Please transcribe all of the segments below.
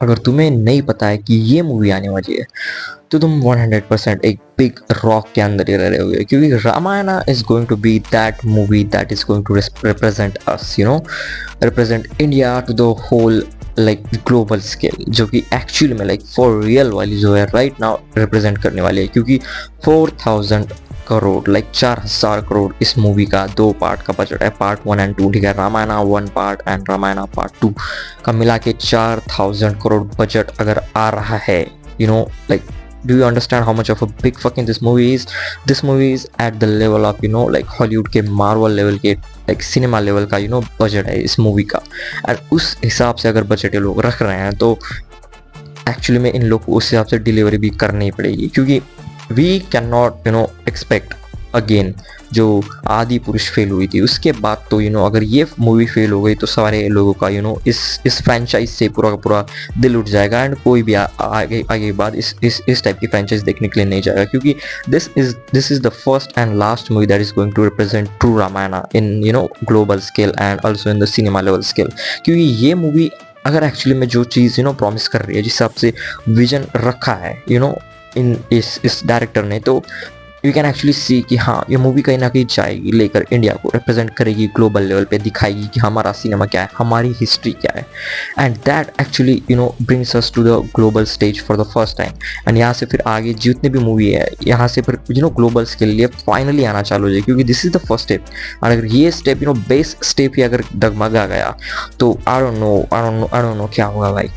अगर तुम्हें नहीं पता है कि ये मूवी आने वाली है तो तुम 100% एक बिग रॉक के अंदर ही रह रहे होगे, क्योंकि Ramayana is going to be that movie that is going to represent us, represent India to the whole like global scale, जो कि एक्चुअली में लाइक फॉर रियल वाली जो है राइट नाउ रिप्रेजेंट करने वाली है। क्योंकि 4000 करोड़ लाइक 4000 करोड़ इस मूवी का 2 पार्ट का बजट है, पार्ट 1 एंड 2, ठीक है। Ramayana 1 part and Ramayana part 2 का मिला के 4000 करोड़ बजट अगर आ रहा है, like do you understand how much of a big fucking this movie is? This movie is at the level of like Hollywood के Marvel level के like cinema level का budget है इस मूवी का। एंड उस हिसाब से अगर बजट ये लोग रख रहे हैं तो एक्चुअली में इन लोग को उस हिसाब से डिलीवरी भी करनी पड़ेगी, क्योंकि we can not expect again जो आदि पुरुष फेल हुई थी उसके बाद तो अगर ये मूवी फेल हो गई तो सारे लोगों का इस फ्रेंचाइज से पूरा का पूरा दिल उठ जाएगा एंड कोई भी आगे बाद इस टाइप की फ्रेंचाइज देखने के लिए नहीं जाएगा, क्योंकि this is the first and last movie that is going to represent true Ramayana in global scale and also in the cinema level scale. क्योंकि ये मूवी अगर एक्चुअली में जो चीज़ प्रॉमिस कर रही है, जिस हिसाब से विजन रखा है इन इस डायरेक्टर ने, तो यू कैन एक्चुअली सी कि हाँ ये मूवी कहीं ना कहीं जाएगी लेकर इंडिया को रिप्रेजेंट करेगी ग्लोबल लेवल पे, दिखाएगी कि हमारा सिनेमा क्या है, हमारी हिस्ट्री क्या है। And that actually brings us to the global stage for the first time. And यहाँ से फिर आगे जितने भी मूवी है यहाँ से फिर ग्लोबल स्केल लिए फाइनली आना चालू हो जाए, क्योंकि this is the first step. और अगर ये स्टेप बेस स्टेप ही अगर डगमगा गया तो आई डोंट नो क्या होगा भाई।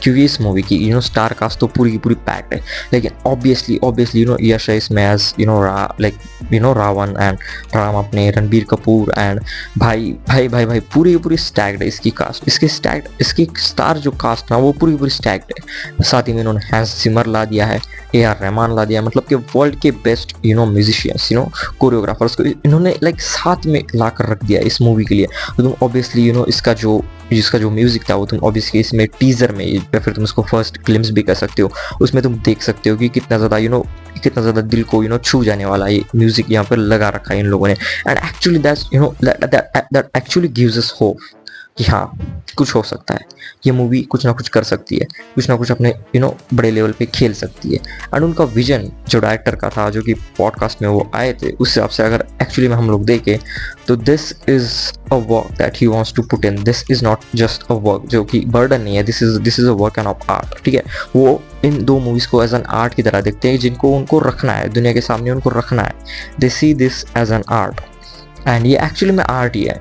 क्योंकि इस मूवी की स्टार कास्ट तो पूरी की पूरी पैक्ड है, लेकिन ऑब्वियसली यश है इसमें एज रावण एंड राम अपने रणबीर कपूर एंड भाई पूरी की पूरी स्टैग्ड है इसकी कास्ट। इसकी स्टार जो कास्ट ना वो पूरी की पूरी स्टैग्ड है। साथ ही में इन्होंने हैंस जिमर ला दिया है, AR रहमान ला दिया, मतलब कि वर्ल्ड के बेस्ट म्यूजिशियंस कोरियोग्राफर्स को इन्होंने लाइक साथ में ला कर रख दिया इस मूवी के लिए। तो तुम ऑब्वियसली जिसका जो म्यूजिक था वो तुम ऑब्वियसली इसमें टीजर में या फिर तुम उसको फर्स्ट ग्लिम्स भी कर सकते हो, उसमें तुम देख सकते हो कि कितना ज़्यादा दिल को छू जाने वाला ये म्यूजिक यहाँ पर लगा रखा है इन लोगों ने। And actually that actually gives us hope कि हाँ कुछ हो सकता है, ये मूवी कुछ ना कुछ कर सकती है, कुछ ना कुछ अपने बड़े लेवल पे खेल सकती है। एंड उनका विजन जो डायरेक्टर का था, जो कि पॉडकास्ट में वो आए थे, उस हिसाब से अगर एक्चुअली में हम लोग देखें तो this is a work that he wants to put in. This is not just a work जो कि बर्डन नहीं है, this is a work and of art, ठीक है। वो इन 2 मूवीज़ को एज एन आर्ट की तरह देखते हैं, जिनको उनको रखना है दुनिया के सामने, उनको रखना है। They see this as an art and ये एक्चुअली में आर्ट ही है।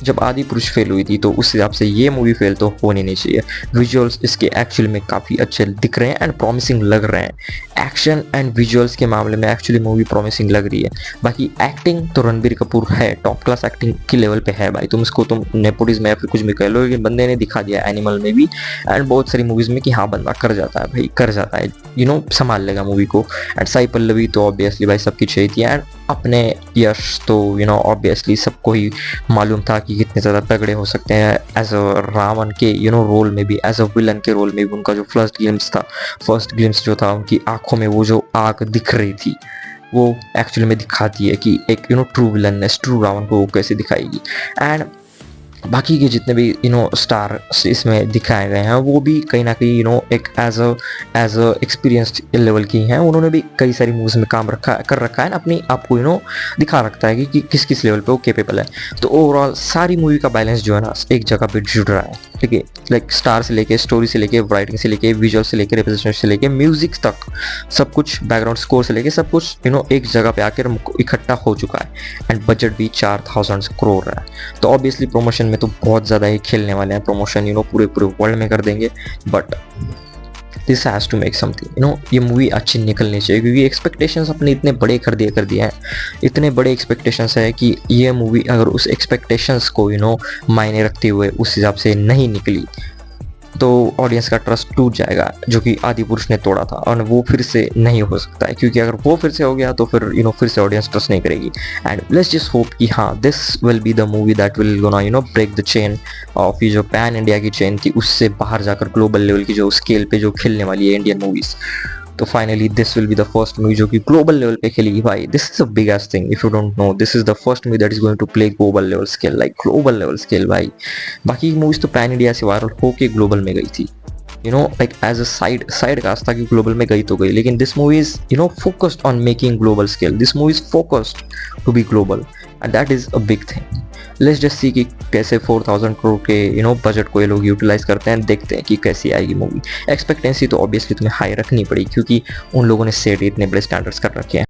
जब आदि पुरुष फेल हुई थी तो उस हिसाब से ये मूवी फेल तो होनी नहीं चाहिए। विजुअल्स इसके एक्चुअली में काफ़ी अच्छे दिख रहे हैं एंड प्रॉमिसिंग लग रहे हैं। एक्शन एंड विजुअल्स के मामले में एक्चुअली मूवी प्रॉमिसिंग लग रही है। बाकी एक्टिंग तो रणबीर कपूर है, टॉप क्लास एक्टिंग की लेवल पे है भाई। तुम नेपोटिज्म या फिर कुछ भी कह लो, लेकिन बंदे ने दिखा दिया एनिमल में भी एंड बहुत सारी मूवीज़ में कि हाँ बंदा कर जाता है भाई, कर जाता है, संभाल लेगा मूवी को। एंड साई पल्लवी तो ऑब्वियसली भाई सबकी चाहिए थी। एंड अपने यश तो ऑब्वियसली सबको ही मालूम था कि कितने ज़्यादा तगड़े हो सकते हैं एज अ रावण के रोल में भी, एज अ विलन के रोल में भी। उनका जो फर्स्ट ग्लिम्स जो था, उनकी आंखों में वो जो आग दिख रही थी वो एक्चुअली में दिखाती है कि एक ट्रू विलननेस, ट्रू रावण को वो कैसे दिखाएगी। एंड बाकी के जितने भी स्टार इसमें दिखाए गए हैं वो भी कहीं ना कहीं एक एज अ एक्सपीरियंस्ड लेवल की हैं। उन्होंने भी कई सारी मूवीज़ में काम कर रखा है, अपनी आप को दिखा रखता है कि किस लेवल पे वो कैपेबल है। तो ओवरऑल सारी मूवी का बैलेंस जो है ना एक जगह पे जुड़ रहा है, ठीक है। लाइक स्टार से लेके, स्टोरी से लेके, राइटिंग से लेके, विजुअल से लेके, रिप्रेजेंटेशन से लेके, म्यूजिक तक सब कुछ, बैकग्राउंड स्कोर से लेके सब कुछ एक जगह पे आकर इकट्ठा हो चुका है। एंड बजट भी 4000 करोड़ है। तो ऑब्वियसली प्रमोशन में तो बहुत ज़्यादा ही खेलने वाले हैं। प्रमोशन पूरे वर्ल्ड में कर देंगे, but this has to make something. ये मूवी अच्छी निकलनी चाहिए, क्योंकि एक्सपेक्टेशंस अपने इतने बड़े कर दिए हैं, इतने बड़े एक्सपेक्टेशंस है कि ये मूवी अगर उस एक्सपेक्टेशंस को मायने रखते हुए उस हिसाब से नहीं निकली तो ऑडियंस का ट्रस्ट टूट जाएगा, जो कि आदि पुरुष ने तोड़ा था। और वो फिर से नहीं हो सकता है, क्योंकि अगर वो फिर से हो गया तो फिर फिर से ऑडियंस ट्रस्ट नहीं करेगी। एंड लेट्स जस्ट होप कि हाँ this will be the movie that will gonna break the chain of ये जो पैन इंडिया की चेन थी, उससे बाहर जाकर ग्लोबल लेवल की जो स्केल पे जो खेलने वाली है इंडियन मूवीज़। तो finally this will be the first movie जो कि ग्लोबल लेवल पे खेलेगी भाई। This is a biggest thing, if you don't know, this is the first movie that is going to play global level scale, like global level scale भाई। बाकी movies तो pan India से viral होके global में गई थी। Like as a side cast ताकि global में गई तो गई, लेकिन this movie is focused on making global scale, this movie is focused to be global and that is a big thing. Let's just see कि कैसे 4000 करोड़ के बजट को ये लोग यूटिलाइज करते हैं, देखते हैं कि कैसी आएगी मूवी। एक्सपेक्टेंसी तो ऑब्वियसली तुम्हें हाई रखनी पड़ी क्योंकि उन लोगों ने सेट इतने बड़े स्टैंडर्ड्स कर रखे हैं।